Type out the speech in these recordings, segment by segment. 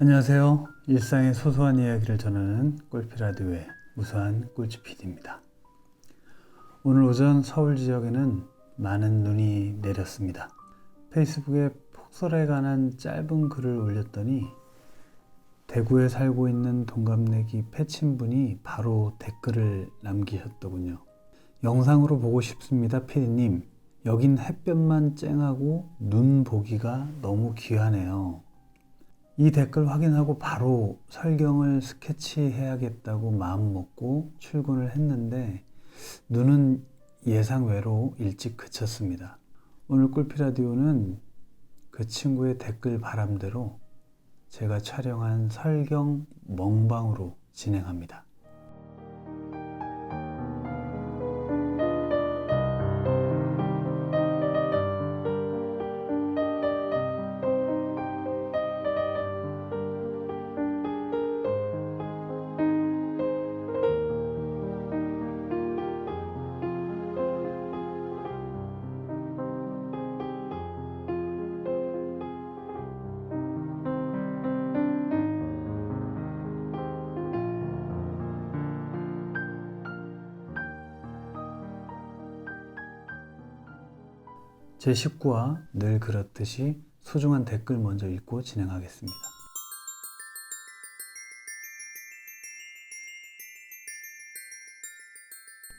안녕하세요. 일상의 소소한 이야기를 전하는 꿀피라디오의 무수한 꿀집 PD입니다. 오늘 오전 서울 지역에는 많은 눈이 내렸습니다. 페이스북에 폭설에 관한 짧은 글을 올렸더니 대구에 살고 있는 동갑내기 패친분이 바로 댓글을 남기셨더군요. 영상으로 보고 싶습니다, PD님. 여긴 햇볕만 쨍하고 눈 보기가 너무 귀하네요. 이 댓글 확인하고 바로 설경을 스케치해야겠다고 마음먹고 출근을 했는데 눈은 예상 외로 일찍 그쳤습니다. 오늘 꿀피라디오는 그 친구의 댓글 바람대로 제가 촬영한 설경 멍방으로 진행합니다. 제 식구와 늘 그렇듯이 소중한 댓글 먼저 읽고 진행하겠습니다.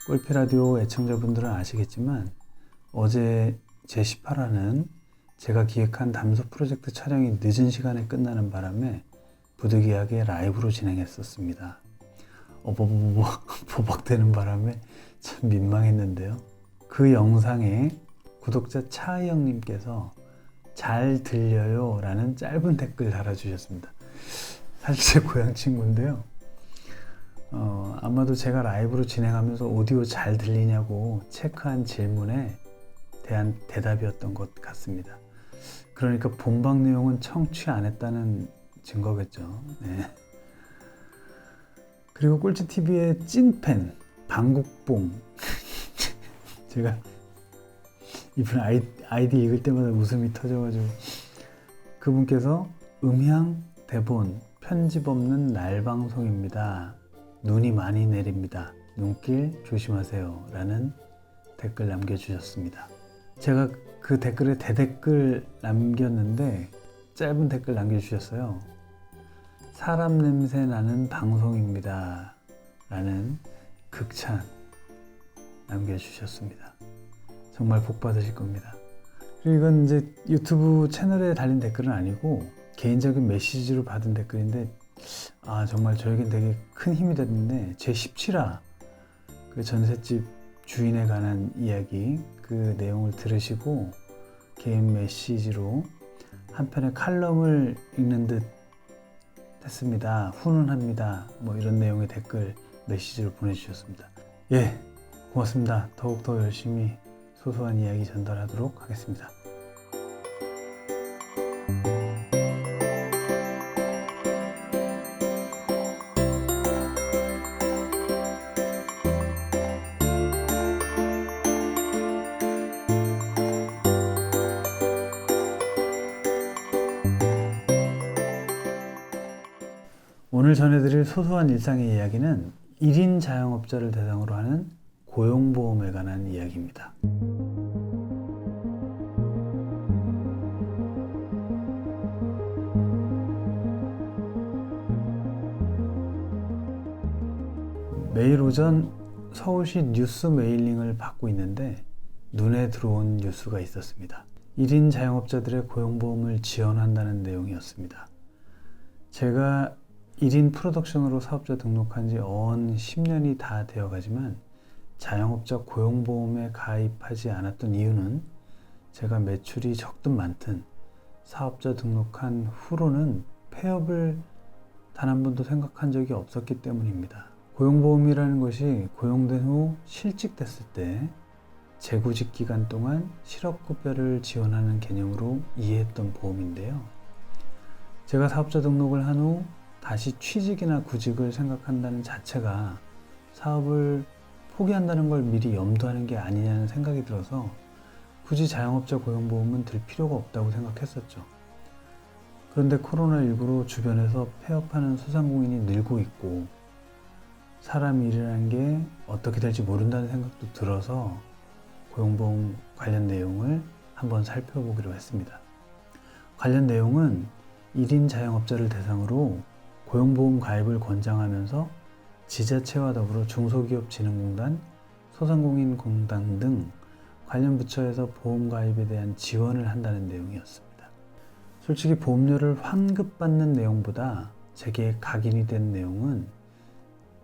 꿀피라디오 애청자분들은 아시겠지만 어제 제18화는 제가 기획한 담소 프로젝트 촬영이 늦은 시간에 끝나는 바람에 부득이하게 라이브로 진행했었습니다. 보박되는 바람에 참 민망했는데요. 그 영상에 구독자 차이영님께서 잘 들려요 라는 짧은 댓글 달아주셨습니다. 사실 제 고향 친구인데요. 아마도 제가 라이브로 진행하면서 오디오 잘 들리냐고 체크한 질문에 대한 대답이었던 것 같습니다. 그러니까 본방 내용은 청취 안 했다는 증거겠죠. 네. 그리고 꿀찌TV의 찐팬 방국봉 제가 이분 아이디 읽을 때마다 웃음이 터져가지고 그분께서 음향, 대본, 편집 없는 날방송입니다. 눈이 많이 내립니다. 눈길 조심하세요 라는 댓글 남겨주셨습니다. 제가 그 댓글에 대댓글 남겼는데 짧은 댓글 남겨주셨어요. 사람 냄새 나는 방송입니다 라는 극찬 남겨주셨습니다. 정말 복 받으실 겁니다. 그리고 이건 이제 유튜브 채널에 달린 댓글은 아니고 개인적인 메시지로 받은 댓글인데 정말 저에겐 되게 큰 힘이 됐는데 제 17화 그 전셋집 주인에 관한 이야기 그 내용을 들으시고 개인 메시지로 한 편의 칼럼을 읽는 듯 했습니다. 훈훈합니다. 뭐 이런 내용의 댓글 메시지를 보내주셨습니다. 예, 고맙습니다. 더욱더 열심히 소소한 이야기 전달하도록 하겠습니다. 오늘 전해드릴 소소한 일상의 이야기는 1인 자영업자를 대상으로 하는 고용보험에 관한 이야기입니다. 매일 오전 서울시 뉴스 메일링을 받고 있는데 눈에 들어온 뉴스가 있었습니다. 1인 자영업자들의 고용보험을 지원한다는 내용이었습니다. 제가 1인 프로덕션으로 사업자 등록한 지 언 10년이 다 되어가지만 자영업자 고용보험에 가입하지 않았던 이유는 제가 매출이 적든 많든 사업자 등록한 후로는 폐업을 단 한 번도 생각한 적이 없었기 때문입니다. 고용보험이라는 것이 고용된 후 실직됐을 때 재구직 기간 동안 실업급여를 지원하는 개념으로 이해했던 보험인데요. 제가 사업자 등록을 한 후 다시 취직이나 구직을 생각한다는 자체가 사업을 포기한다는 걸 미리 염두하는 게 아니냐는 생각이 들어서 굳이 자영업자 고용보험은 들 필요가 없다고 생각했었죠. 그런데 코로나19로 주변에서 폐업하는 소상공인이 늘고 있고 사람 일이라는 게 어떻게 될지 모른다는 생각도 들어서 고용보험 관련 내용을 한번 살펴보기로 했습니다. 관련 내용은 1인 자영업자를 대상으로 고용보험 가입을 권장하면서 지자체와 더불어 중소기업진흥공단, 소상공인공단 등 관련 부처에서 보험 가입에 대한 지원을 한다는 내용이었습니다. 솔직히 보험료를 환급받는 내용보다 제게 각인이 된 내용은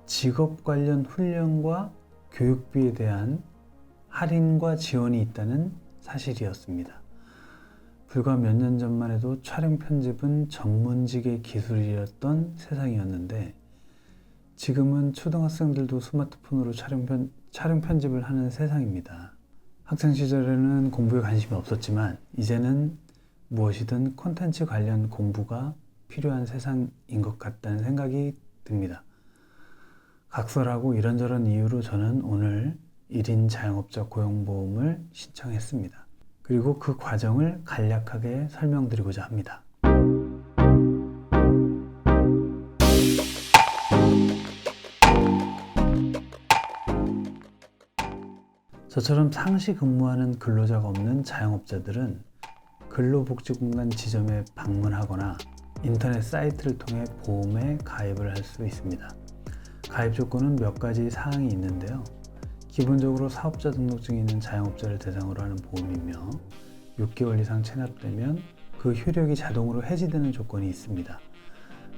직업 관련 훈련과 교육비에 대한 할인과 지원이 있다는 사실이었습니다. 불과 몇 년 전만 해도 촬영 편집은 전문직의 기술이었던 세상이었는데 지금은 초등학생들도 스마트폰으로 촬영 편집을 하는 세상입니다. 학창 시절에는 공부에 관심이 없었지만 이제는 무엇이든 콘텐츠 관련 공부가 필요한 세상인 것 같다는 생각이 듭니다. 각설하고 이런저런 이유로 저는 오늘 1인 자영업자 고용보험을 신청했습니다. 그리고 그 과정을 간략하게 설명드리고자 합니다. 저처럼 상시 근무하는 근로자가 없는 자영업자들은 근로복지공단 지점에 방문하거나 인터넷 사이트를 통해 보험에 가입을 할 수 있습니다. 가입 조건은 몇 가지 사항이 있는데요. 기본적으로 사업자 등록증이 있는 자영업자를 대상으로 하는 보험이며 6개월 이상 체납되면 그 효력이 자동으로 해지되는 조건이 있습니다.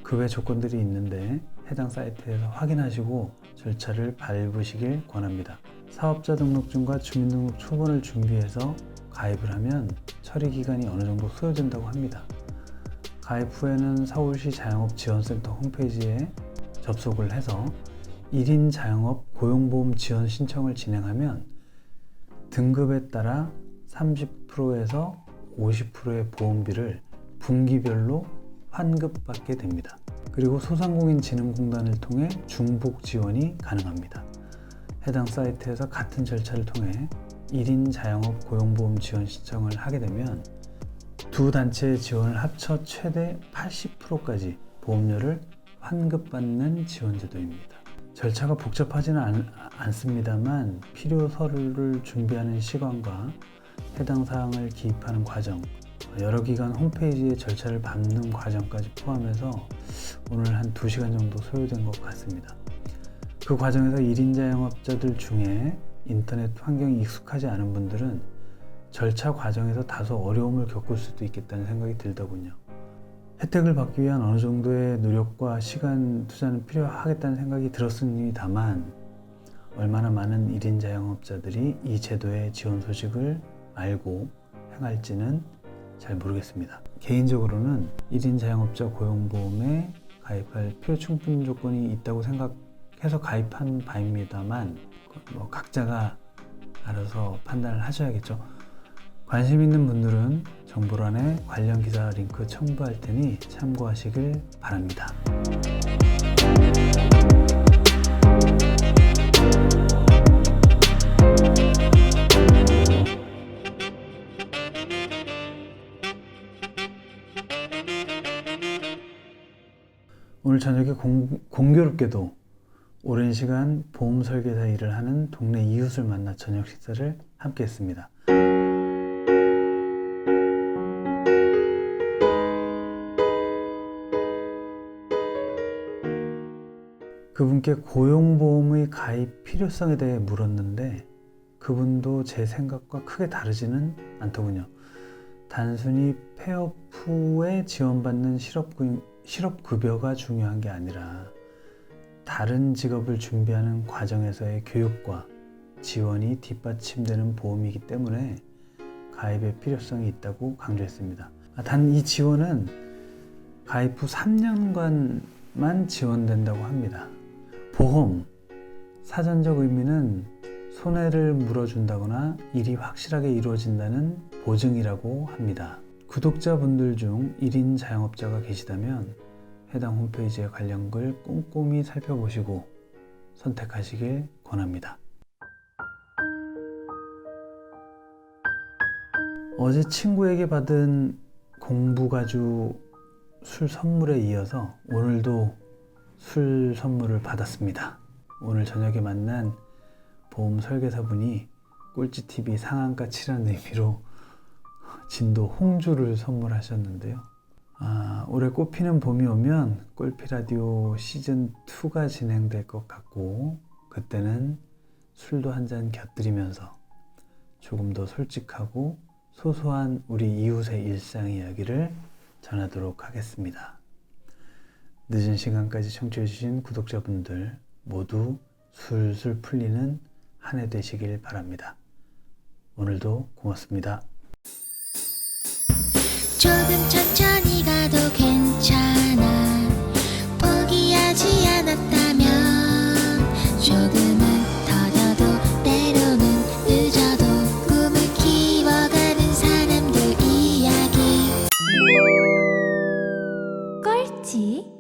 그 외 조건들이 있는데 해당 사이트에서 확인하시고 절차를 밟으시길 권합니다. 사업자 등록증과 주민등록 초본을 준비해서 가입을 하면 처리 기간이 어느 정도 소요된다고 합니다. 가입 후에는 서울시 자영업지원센터 홈페이지에 접속을 해서 1인 자영업 고용보험 지원 신청을 진행하면 등급에 따라 30%에서 50%의 보험비를 분기별로 환급받게 됩니다. 그리고 소상공인진흥공단을 통해 중복 지원이 가능합니다. 해당 사이트에서 같은 절차를 통해 1인 자영업 고용보험 지원 신청을 하게 되면 두 단체의 지원을 합쳐 최대 80%까지 보험료를 환급받는 지원 제도입니다. 절차가 복잡하지는 않습니다만 필요 서류를 준비하는 시간과 해당 사항을 기입하는 과정, 여러 기관 홈페이지에 절차를 밟는 과정까지 포함해서 오늘 한 2시간 정도 소요된 것 같습니다. 그 과정에서 1인 자영업자들 중에 인터넷 환경이 익숙하지 않은 분들은 절차 과정에서 다소 어려움을 겪을 수도 있겠다는 생각이 들더군요. 혜택을 받기 위한 어느 정도의 노력과 시간 투자는 필요하겠다는 생각이 들었습니다만 얼마나 많은 1인 자영업자들이 이 제도의 지원 소식을 알고 행할지는 잘 모르겠습니다. 개인적으로는 1인 자영업자 고용보험에 가입할 필요 충분 조건이 있다고 생각해서 가입한 바입니다만 각자가 알아서 판단을 하셔야겠죠. 관심 있는 분들은 정보란에 관련 기사 링크 첨부할 테니 참고하시길 바랍니다. 오늘 저녁에 공교롭게도 오랜 시간 보험 설계사 일을 하는 동네 이웃을 만나 저녁 식사를 함께 했습니다. 그분께 고용보험의 가입 필요성에 대해 물었는데 그분도 제 생각과 크게 다르지는 않더군요. 단순히 폐업 후에 지원받는 실업급여가 중요한 게 아니라 다른 직업을 준비하는 과정에서의 교육과 지원이 뒷받침되는 보험이기 때문에 가입의 필요성이 있다고 강조했습니다. 단 이 지원은 가입 후 3년간만 지원된다고 합니다. 보험, 사전적 의미는 손해를 물어준다거나 일이 확실하게 이루어진다는 보증이라고 합니다. 구독자분들 중 1인 자영업자가 계시다면 해당 홈페이지의 관련 글 꼼꼼히 살펴보시고 선택하시길 권합니다. 어제 친구에게 받은 공부가주 술 선물에 이어서 오늘도 술 선물을 받았습니다. 오늘 저녁에 만난 보험 설계사분이 꼴찌TV 상한가 치라는 의미로 진도 홍주를 선물하셨는데요. 올해 꽃피는 봄이 오면 꼴피라디오 시즌2가 진행될 것 같고, 그때는 술도 한잔 곁들이면서 조금 더 솔직하고 소소한 우리 이웃의 일상 이야기를 전하도록 하겠습니다. 늦은 시간까지 청취해주신 구독자분들 모두 술술 풀리는 한 해 되시길 바랍니다. 오늘도 고맙습니다. 조금 천천히 가도 괜찮아. 포기하지 않았다면 조금은 더뎌도 때로는 늦어도 꿈을 키워가는 사람들 이야기. 꼴찌